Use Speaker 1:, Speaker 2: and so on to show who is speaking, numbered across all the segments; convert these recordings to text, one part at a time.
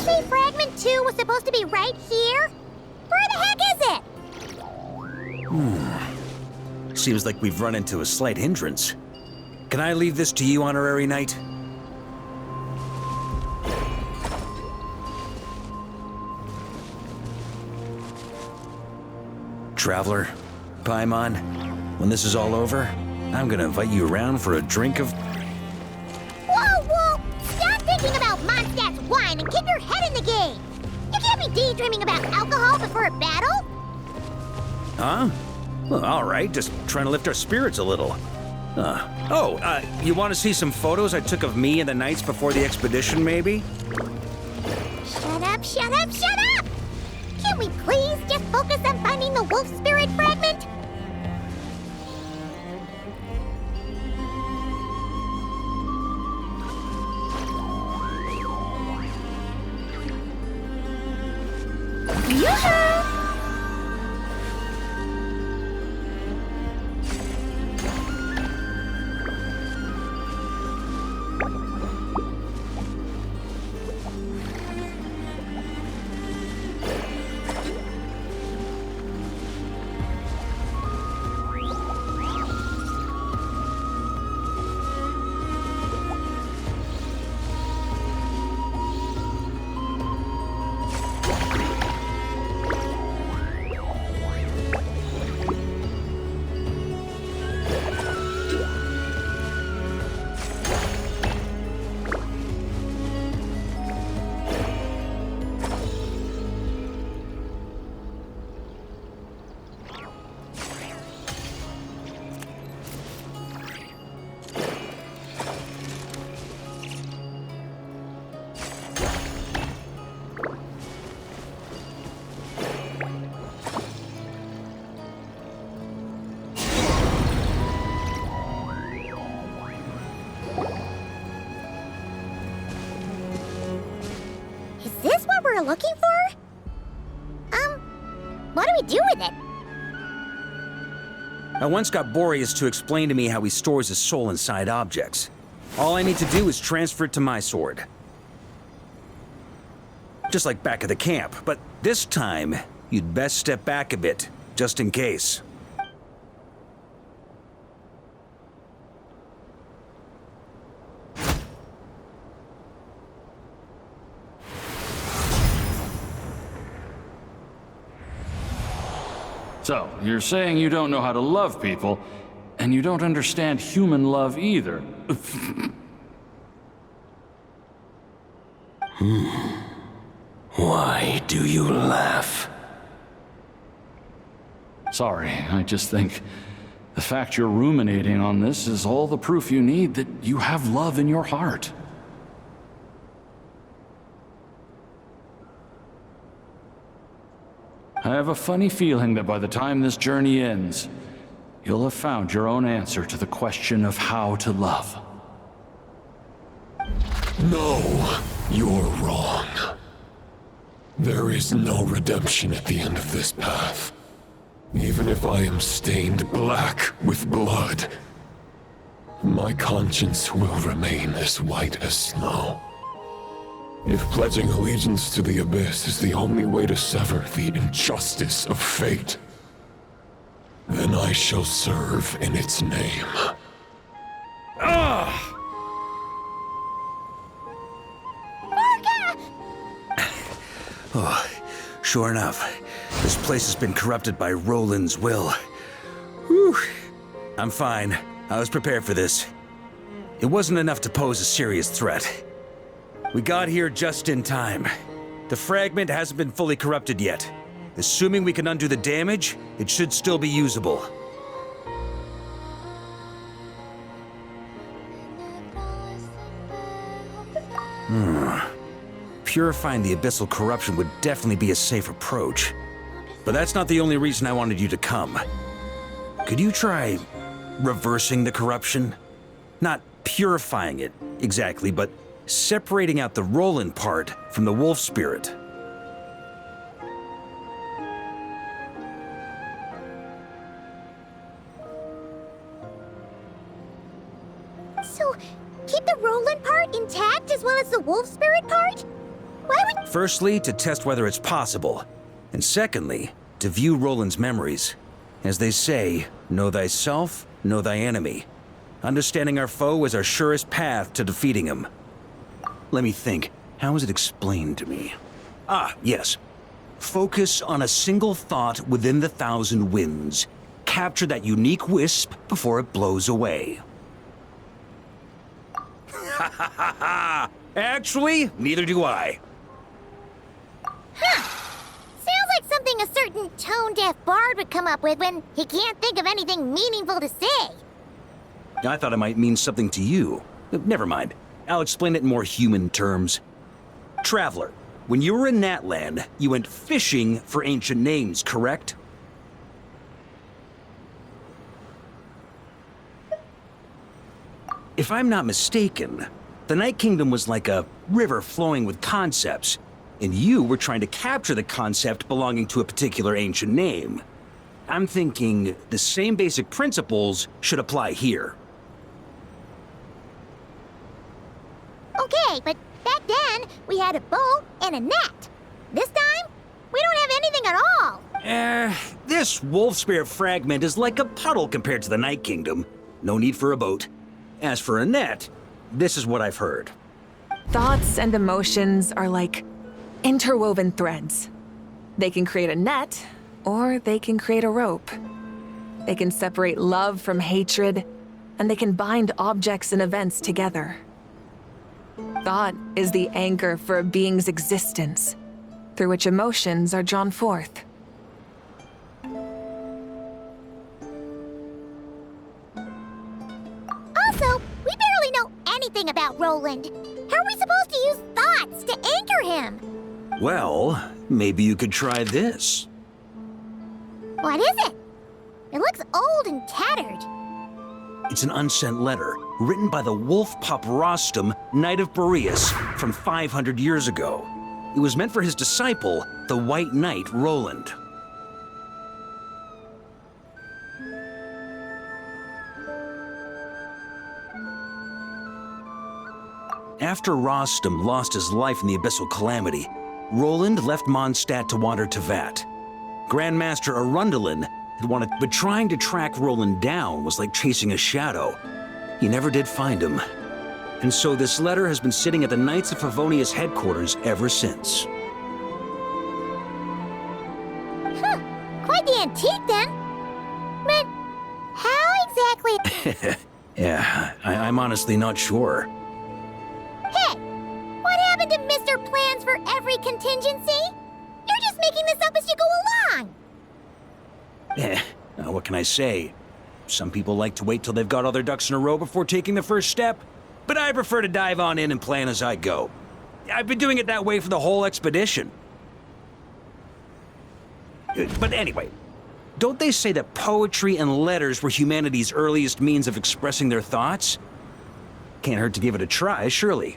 Speaker 1: say Fragment 2 was supposed to be right here? Where the heck is it?
Speaker 2: Seems like we've run into a slight hindrance. Can I leave this to you, Honorary Knight? Traveler, Paimon, when this is all over, I'm gonna invite you around for a drink of...
Speaker 1: Whoa, whoa! Stop thinking about Mondstadt's wine and keep your head in the game! You can't be daydreaming about alcohol before a battle!
Speaker 2: Huh? Well, all right, just trying to lift our spirits a little. You want to see some photos I took of me and the knights before the expedition, maybe?
Speaker 1: Shut up, shut up, shut up! Can we please just focus on finding the wolf spirit fragment? Yoo-hoo! We're looking for? What do we do with it?
Speaker 2: I once got Boreas to explain to me how he stores his soul inside objects. All I need to do is transfer it to my sword. Just like back at the camp, but this time, you'd best step back a bit, just in case.
Speaker 3: So, you're saying you don't know how to love people, and you don't understand human love either.
Speaker 4: Why do you laugh?
Speaker 3: Sorry, I just think the fact you're ruminating on this is all the proof you need that you have love in your heart. I have a funny feeling that by the time this journey ends, you'll have found your own answer to the question of how to love.
Speaker 4: No, you're wrong. There is no redemption at the end of this path. Even if I am stained black with blood, my conscience will remain as white as snow. If pledging allegiance to the Abyss is the only way to sever the injustice of fate, then I shall serve in its name.
Speaker 2: Oh, sure enough, this place has been corrupted by Roland's will. Whew. I'm fine. I was prepared for this. It wasn't enough to pose a serious threat. We got here just in time. The fragment hasn't been fully corrupted yet. Assuming we can undo the damage, it should still be usable. Purifying the abyssal corruption would definitely be a safe approach. But that's not the only reason I wanted you to come. Could you try reversing the corruption? Not purifying it, exactly, but separating out the Roland part from the wolf spirit.
Speaker 1: So, keep the Roland part intact as well as the wolf spirit part? Why would
Speaker 2: Firstly, to test whether it's possible, and secondly, to view Roland's memories. As they say, know thyself, know thy enemy. Understanding our foe is our surest path to defeating him. Let me think. How is it explained to me? Ah, yes. Focus on a single thought within the 1,000 winds. Capture that unique wisp before it blows away. Ha ha ha ha! Actually, neither do I.
Speaker 1: Sounds like something a certain tone-deaf bard would come up with when he can't think of anything meaningful to say.
Speaker 2: I thought it might mean something to you. Never mind. I'll explain it in more human terms. Traveler, when you were in Natland, you went fishing for ancient names, correct? If I'm not mistaken, the Night Kingdom was like a river flowing with concepts, and you were trying to capture the concept belonging to a particular ancient name. I'm thinking the same basic principles should apply here.
Speaker 1: Okay, but back then, we had a boat and a net. This time, we don't have anything at all.
Speaker 2: This wolf spirit fragment is like a puddle compared to the Night Kingdom. No need for a boat. As for a net, this is what I've heard.
Speaker 5: Thoughts and emotions are like interwoven threads. They can create a net, or they can create a rope. They can separate love from hatred, and they can bind objects and events together. Thought is the anchor for a being's existence, through which emotions are drawn forth.
Speaker 1: Also, we barely know anything about Roland. How are we supposed to use thoughts to anchor him?
Speaker 2: Well, maybe you could try this.
Speaker 1: What is it? It looks old and tattered.
Speaker 2: It's an unsent letter, written by the wolf pup Rostam, Knight of Boreas, from 500 years ago. It was meant for his disciple, the White Knight Roland. After Rostam lost his life in the Abyssal Calamity, Roland left Mondstadt to wander to Vat. Grandmaster Arundelen had wanted, but trying to track Roland down was like chasing a shadow. He never did find him. And so this letter has been sitting at the Knights of Favonia's headquarters ever since.
Speaker 1: Quite the antique then. But how exactly...
Speaker 2: Yeah, I'm honestly not sure.
Speaker 1: Hey, what happened to Mr. Plans for every contingency? You're just making this up as you go along.
Speaker 2: What can I say? Some people like to wait till they've got all their ducks in a row before taking the first step, but I prefer to dive on in and plan as I go. I've been doing it that way for the whole expedition. But anyway, don't they say that poetry and letters were humanity's earliest means of expressing their thoughts? Can't hurt to give it a try, surely.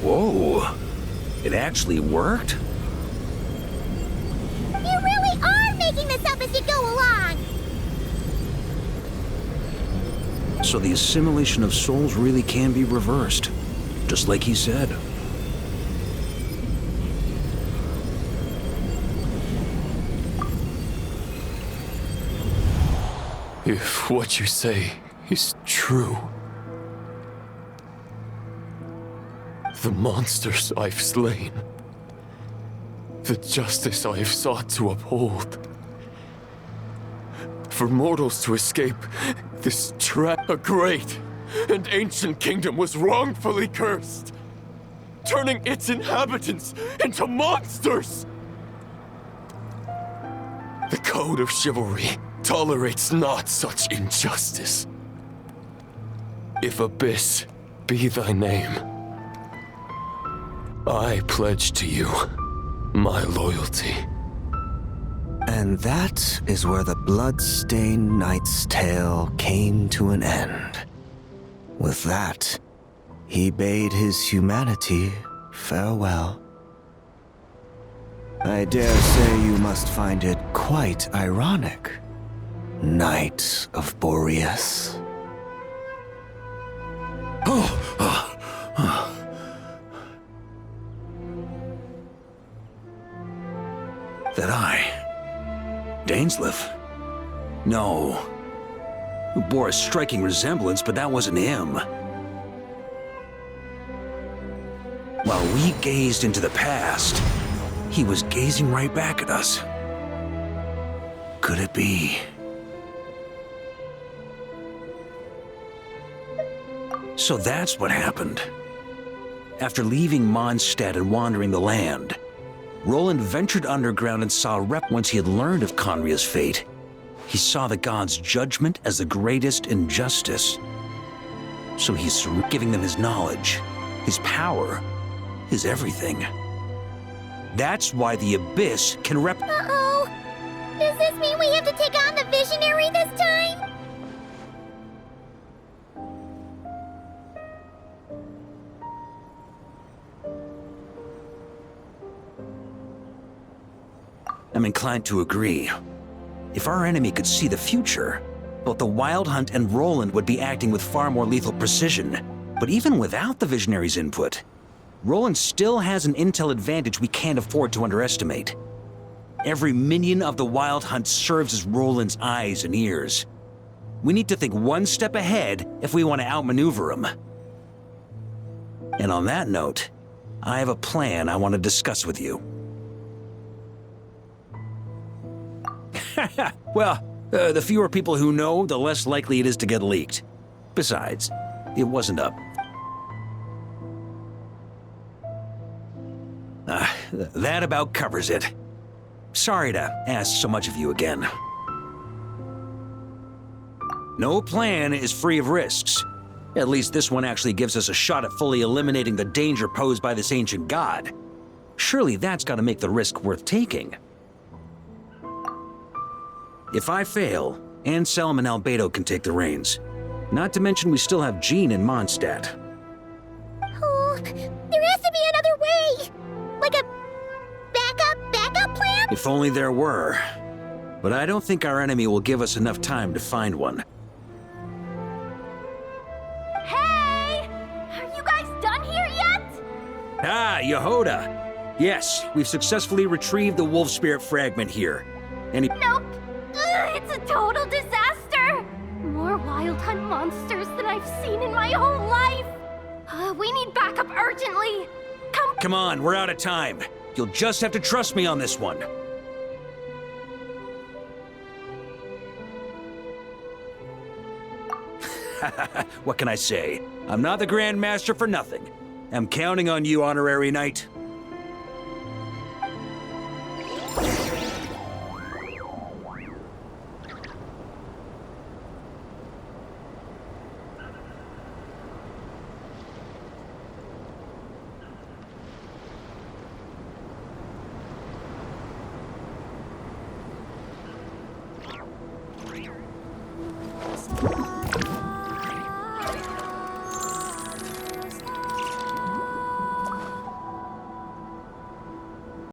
Speaker 2: Whoa, it actually worked?
Speaker 1: You really are making this up as you go along.
Speaker 2: So the assimilation of souls really can be reversed, just like he said.
Speaker 4: If what you say is true, the monsters I've slain, the justice I have sought to uphold, for mortals to escape this trap, a great and ancient kingdom was wrongfully cursed, turning its inhabitants into monsters. The code of chivalry tolerates not such injustice. If Abyss be thy name, I pledge to you my loyalty.
Speaker 6: And that is where the blood-stained knight's tale came to an end. With that, he bade his humanity farewell. I dare say you must find it quite ironic, Knight of Boreas.
Speaker 2: That I? Dainsleif? No. It bore a striking resemblance, but that wasn't him. While we gazed into the past, he was gazing right back at us. Could it be? So that's what happened. After leaving Mondstadt and wandering the land, Roland ventured underground and saw Rep. Once he had learned of Conria's fate, he saw the gods' judgment as the greatest injustice. So he's giving them his knowledge, his power, his everything. That's why the Abyss can
Speaker 1: Uh-oh. Does this mean we have to take on the Visionary this time?
Speaker 2: I'm inclined to agree. If our enemy could see the future, both the Wild Hunt and Roland would be acting with far more lethal precision. But even without the Visionary's input, Roland still has an intel advantage we can't afford to underestimate. Every minion of the Wild Hunt serves as Roland's eyes and ears. We need to think one step ahead if we want to outmaneuver him. And on that note, I have a plan I want to discuss with you. Well, the fewer people who know, the less likely it is to get leaked. Besides, it wasn't up. That about covers it. Sorry to ask so much of you again. No plan is free of risks. At least this one actually gives us a shot at fully eliminating the danger posed by this ancient god. Surely that's got to make the risk worth taking. If I fail, Anselm and Albedo can take the reins. Not to mention we still have Jean and Mondstadt.
Speaker 1: Oh, there has to be another way! Like a backup plan?
Speaker 2: If only there were. But I don't think our enemy will give us enough time to find one.
Speaker 1: Hey! Are you guys done here yet?
Speaker 2: Ah, Yehoda! Yes, we've successfully retrieved the wolf spirit fragment here. Any—
Speaker 1: Nope. It's a total disaster! More Wild Hunt monsters than I've seen in my whole life! We need backup urgently!
Speaker 2: Come on, we're out of time. You'll just have to trust me on this one. What can I say? I'm not the Grand Master for nothing. I'm counting on you, Honorary Knight.